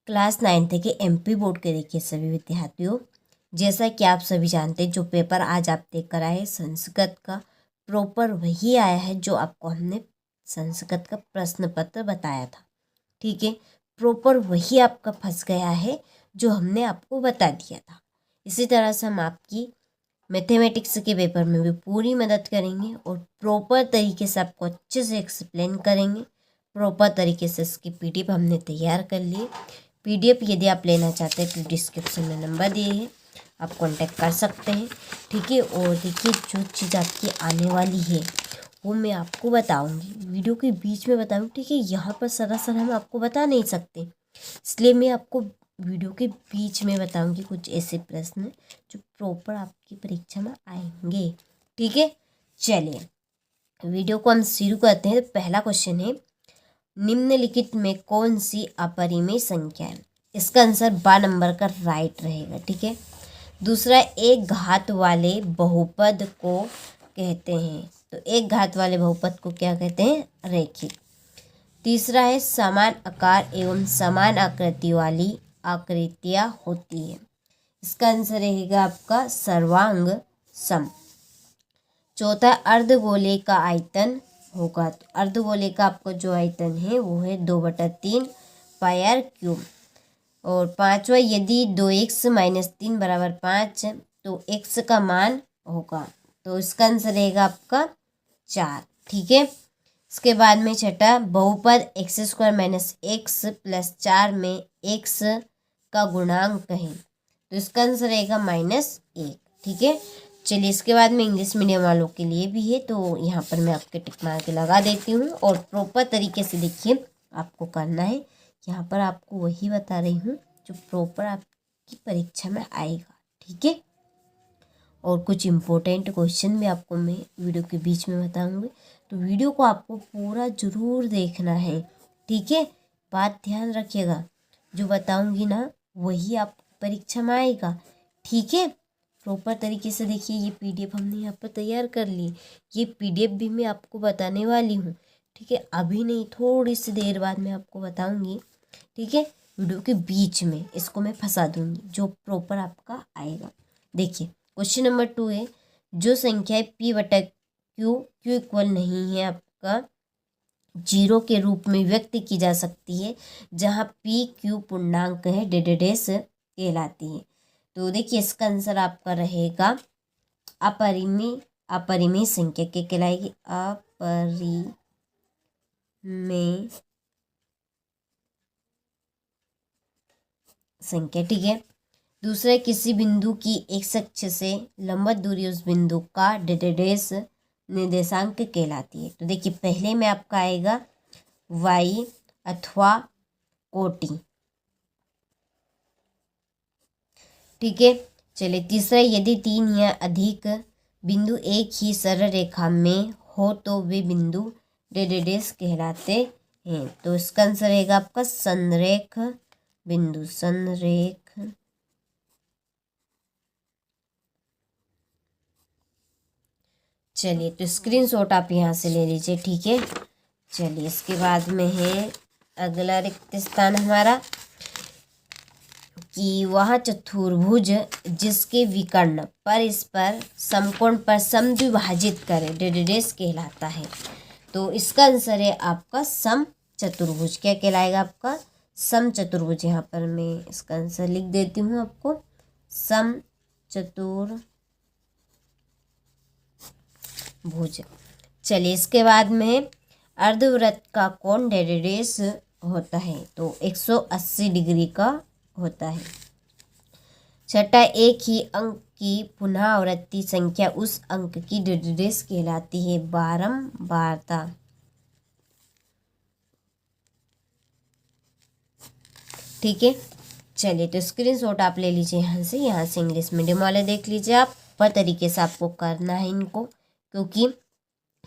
Class 9th के MP board के देखिए सभी विद्यार्थियों, जैसा कि आप सभी जानते हैं जो पेपर आज आप देख कर आए संस्कृत का प्रॉपर वही आया है जो आपको हमने संस्कृत का प्रश्न पत्र बताया था। ठीक है, प्रॉपर वही आपका फंस गया है जो हमने आपको बता दिया था। इसी तरह से हम आपकी मैथमेटिक्स के पेपर में भी पूरी मदद करेंगे और प्रॉपर तरीके से आपको अच्छे से एक्सप्लेन करेंगे। प्रॉपर तरीके से इसकी पीडीएफ हमने तैयार कर ली। पीडीएफ यदि आप लेना चाहते हैं तो डिस्क्रिप्शन में नंबर दिए हैं, आप कांटेक्ट कर सकते हैं। ठीक है, और देखिए जो चीज़ आपकी आने वाली है वो मैं आपको बताऊंगी, वीडियो के बीच में बताऊंगी। ठीक है, यहाँ पर सरासर हम आपको बता नहीं सकते, इसलिए मैं आपको वीडियो के बीच में बताऊंगी कुछ ऐसे प्रश्न जो प्रॉपर आपकी परीक्षा में आएंगे। ठीक है, चलिए वीडियो को हम शुरू करते हैं। तो पहला क्वेश्चन है, निम्नलिखित में कौन सी अपरिमेय संख्या है? इसका आंसर 12 नंबर का राइट रहेगा। ठीक है, दूसरा, एक घात वाले बहुपद को कहते हैं। तो एक घात वाले बहुपद को क्या कहते हैं? रैखिक। तीसरा है, समान आकार एवं समान आकृति वाली आकृतियाँ होती है। इसका आंसर रहेगा आपका सर्वांग सम। चौथा, अर्धगोले का आयतन होगा। तो अर्धगोले का आपका जो आयतन है वो है 2/3 पाई क्यूब। और पांचवा, यदि 2x - 3 = 5 तो x का मान होगा। तो इसका आंसर रहेगा आपका 4। ठीक है, इसके बाद में छठा, बहुपद x² - x + 4 में x का गुणांक है। तो इसका आंसर रहेगा -1। ठीक है, चलिए इसके बाद में इंग्लिश मीडियम वालों के लिए भी है, तो यहाँ पर मैं आपके टिक मार के लगा देती हूँ। और प्रॉपर तरीके से देखिए आपको करना है, यहाँ पर आपको वही बता रही हूँ जो प्रॉपर आपकी परीक्षा में आएगा। ठीक है, और कुछ इम्पोर्टेंट क्वेश्चन भी आपको मैं वीडियो के बीच में बताऊंगी, तो वीडियो को आपको पूरा ज़रूर देखना है। ठीक है, बात ध्यान रखिएगा, जो बताऊंगी ना वही आप परीक्षा में आएगा। ठीक है, प्रॉपर तरीके से देखिए, ये पीडीएफ हमने यहाँ पर तैयार कर ली। ये पीडीएफ भी मैं आपको बताने वाली हूँ। ठीक है, अभी नहीं, थोड़ी सी देर बाद मैं आपको बताऊंगी। ठीक है, वीडियो के बीच में इसको मैं फंसा दूंगी जो प्रॉपर आपका आएगा। देखिए क्वेश्चन नंबर 2 है, जो संख्या p/q इक्वल नहीं है आपका 0 के रूप में व्यक्त की जा सकती है, जहाँ p/q पूर्णांक है डेडेडेस कहलाती है। तो देखिए इसका आंसर आपका रहेगा अपरिमेय संख्या क्या कहलाएगी? अपरिमेय संख्या। ठीक है, दूसरा, किसी बिंदु की x अक्ष से लंबवत दूरी उस बिंदु का डेडेडेस निर्देशांक कहलाती है। तो देखिए पहले में आपका आएगा y अथवा कोटि। ठीक है, चलिए तीसरा, यदि 3 या अधिक बिंदु एक ही सरल रेखा में हो तो वे बिंदु डेडेडेस कहलाते हैं। तो इसका आंसर रहेगा आपका संरेख बिंदु। संरेख चलिए तो स्क्रीनशॉट आप यहाँ से ले लीजिए। ठीक है, चलिए इसके बाद में है अगला रिक्त स्थान हमारा, कि वह चतुर्भुज जिसके विकर्ण परस्पर समकोण पर समद्विभाजित करे डेडेडेस कहलाता है। तो इसका आंसर है आपका सम चतुर्भुज। क्या कहलाएगा? आपका सम चतुर्भुज। यहाँ पर मैं इसका आंसर लिख देती हूँ आपको, सम चतुर्भुज। चलिए इसके बाद में अर्धवृत्त का कोण डेडेडेस होता है, तो 180 डिग्री का होता है। छठा, एक ही अंक की पुनरावृत्ति संख्या उस अंक की डेडेडेस कहलाती है। बारंबारता। ठीक है, चलिए तो स्क्रीनशॉट आप ले लीजिए यहाँ से इंग्लिश मीडियम वाले देख लीजिए। आप पर तरीके से आपको करना है इनको, क्योंकि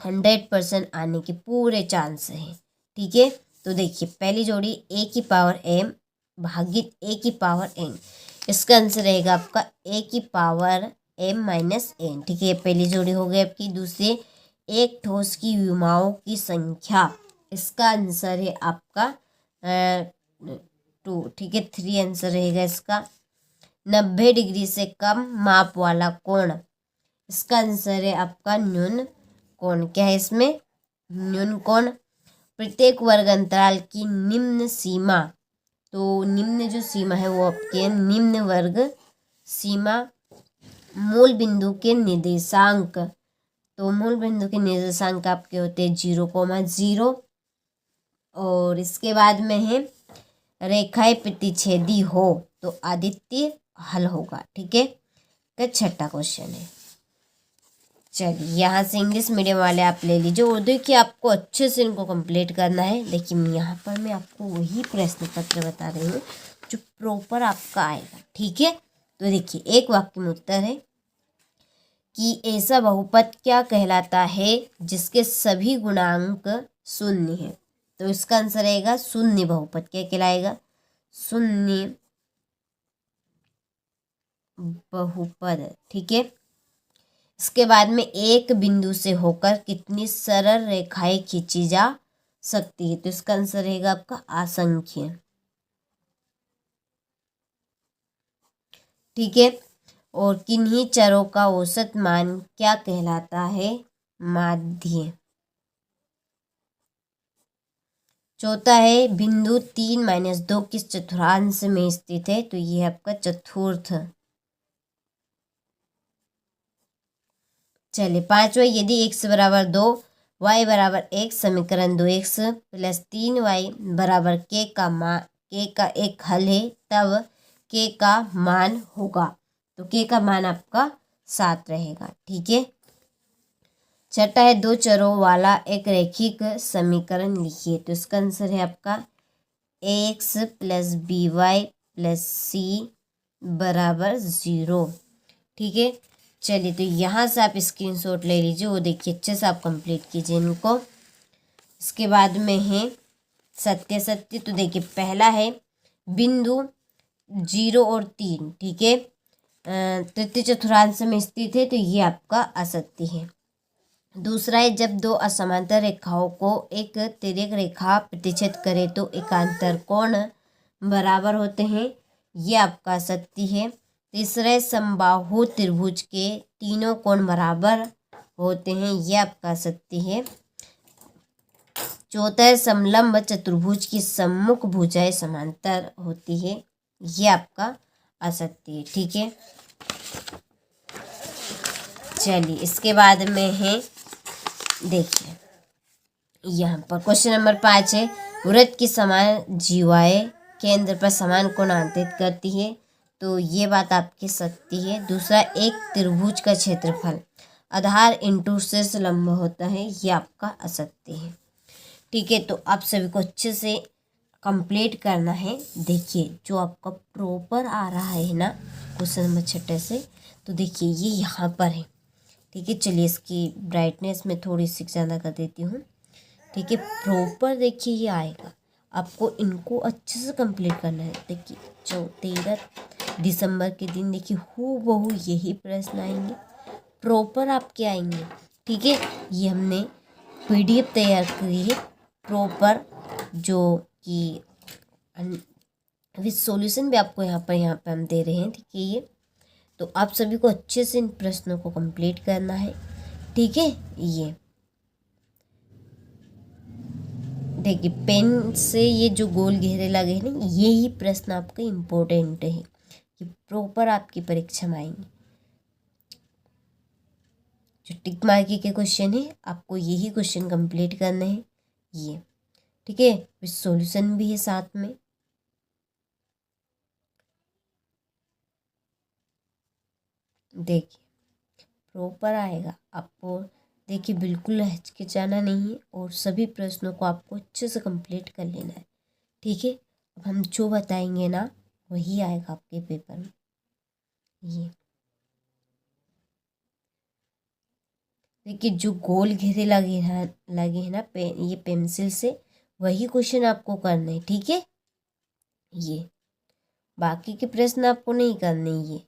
100% आने के पूरे चांस हैं। ठीक है, तो देखिए पहली जोड़ी a की पावर m भागित a की पावर n। इसका आंसर रहेगा आपका a की पावर m - n। ठीक है, पहली जोड़ी हो गई आपकी। दूसरी, एक ठोस की विमाओं की संख्या। इसका आंसर है आपका 2, ठीक है। 3 आंसर रहेगा इसका। 90 डिग्री से कम माप वाला कोण, इसका आंसर है आपका न्यून कोण। क्या है इसमें? न्यून कोण। प्रत्येक वर्ग अंतराल की निम्न सीमा, तो निम्न जो सीमा है वो आपके निम्न वर्ग सीमा मूल बिंदु के निर्देशांक, तो मूल बिंदु के निर्देशांक आपके होते हैं 0,0। और इसके बाद में है रेखाएं प्रतिच्छेदी हो तो आदित्य हल होगा, ठीक है। तो छठा क्वेश्चन है। चलिए यहाँ से इंग्लिश मीडियम वाले आप ले लीजिए, उर्दू की आपको अच्छे से इनको कंप्लीट करना है। लेकिन यहाँ पर मैं आपको वही प्रश्न पत्र बता रही हूँ जो प्रॉपर आपका आएगा, ठीक है। तो देखिए, एक वाक्य में उत्तर है कि ऐसा बहुपद क्या कहलाता है जिसके सभी गुणांक शून्य है। तो इसका आंसर रहेगा शून्य बहुपद। क्या कहलाएगा? शून्य बहुपद, ठीक है। इसके बाद में एक बिंदु से होकर कितनी सरल रेखाएं खींची जा सकती है। तो इसका आंसर रहेगा आपका असंख्य, ठीक है। और किन्हीं चरों का औसत मान क्या कहलाता है? माध्य। चौथा है बिंदु 3-2 किस चतुर्थांश में स्थित है? तो ये है आपका चतुर्थ। चलिए पांचवा, यदि x बराबर 2 y बराबर 1 समीकरण 2x + 3y बराबर k का एक हल है तब k का मान होगा। तो k का मान आपका 7 रहेगा, ठीक है। छठा है दो चरों वाला एक रैखिक समीकरण लिखिए। तो इसका आंसर है आपका ax + by + c बराबर 0, ठीक है। चलिए तो यहाँ से आप स्क्रीनशॉट ले लीजिए, वो देखिए अच्छे से आप कंप्लीट कीजिए इनको। इसके बाद में है सत्य सत्य। तो देखिए पहला है बिंदु 0 और 3, ठीक है, तृतीय चतुर्थांश में स्थित है, तो ये आपका असत्य है। दूसरा है जब दो असमांतर रेखाओं को एक तिर्यक रेखा प्रतिच्छेद करे तो एकांतर कोण बराबर होते हैं, ये आपका असत्य है। तीसरा है समबाहु त्रिभुज के तीनों कोण बराबर होते हैं, ये आपका असत्य है। चौथा है समलंब चतुर्भुज की सम्मुख भुजाएं समांतर होती है, ये आपका असत्य है, ठीक है। चलिए इसके बाद में है देखिए यहाँ पर क्वेश्चन नंबर 5 है वृत्त की समान जीवाएं केंद्र पर समान कोण अंकित करती है, तो ये बात आपकी सत्य है। दूसरा, एक त्रिभुज का क्षेत्रफल आधार इंटू शीर्ष लंब होता है, ये आपका असत्य है, ठीक है। तो आप सभी को अच्छे से कंप्लीट करना है। देखिए जो आपका प्रॉपर आ रहा है ना क्वेश्चन नंबर 6 से, तो देखिए ये यहाँ पर है, ठीक है। चलिए इसकी ब्राइटनेस में थोड़ी सी ज़्यादा कर देती हूँ, ठीक है। प्रॉपर देखिए ये आएगा, आपको इनको अच्छे से कंप्लीट करना है। देखिए 13 दिसंबर के दिन देखिए हूबहू यही प्रश्न आएंगे, प्रॉपर आपके आएंगे, ठीक है। ये हमने PDF तैयार करी है प्रॉपर, जो कि विद सॉल्यूशन भी आपको यहाँ पे हम दे रहे हैं, ठीक है। ये तो आप सभी को अच्छे से इन प्रश्नों को कंप्लीट करना है, ठीक है। ये देखिए पेन से ये जो गोल घेरे लगे हैं ना, ये ही प्रश्न आपके इम्पोर्टेंट है, ये प्रॉपर आपकी परीक्षा में आएंगे। जो टिक मार्की के क्वेश्चन है आपको यही क्वेश्चन कंप्लीट करने हैं, ये ठीक है। विद सॉल्यूशन भी है साथ में। देखिए प्रॉपर आएगा आपको, देखिए बिल्कुल हिचकिचाना नहीं है और सभी प्रश्नों को आपको अच्छे से कंप्लीट कर लेना है, ठीक है। अब हम जो बताएंगे ना वही आएगा आपके पेपर में। ये देखिए जो गोल घेरे लगे हैं ना ये पेंसिल से, वही क्वेश्चन आपको करने हैं, ठीक है। ये बाकी के प्रश्न आपको नहीं करने, ये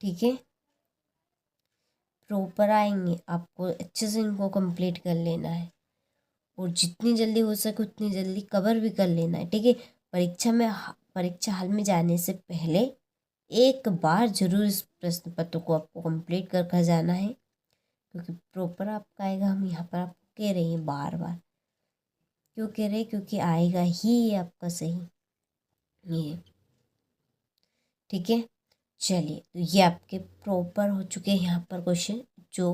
ठीक है। प्रॉपर आएंगे, आपको अच्छे से इनको कंप्लीट कर लेना है और जितनी जल्दी हो सके उतनी जल्दी कवर भी कर लेना है, ठीक है। परीक्षा हॉल में जाने से पहले एक बार जरूर इस प्रश्न पत्र को आपको कंप्लीट कर कर जाना है, क्योंकि प्रॉपर आपका आएगा। हम यहाँ पर आपको कह रहे हैं बार बार, क्यों कह रहे हैं, क्योंकि आएगा ही ये आपका सही, ये ठीक है। चलिए, तो ये आपके प्रॉपर हो चुके हैं यहाँ पर क्वेश्चन, जो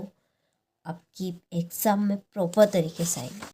आपकी एग्जाम में प्रॉपर तरीके से आएंगे।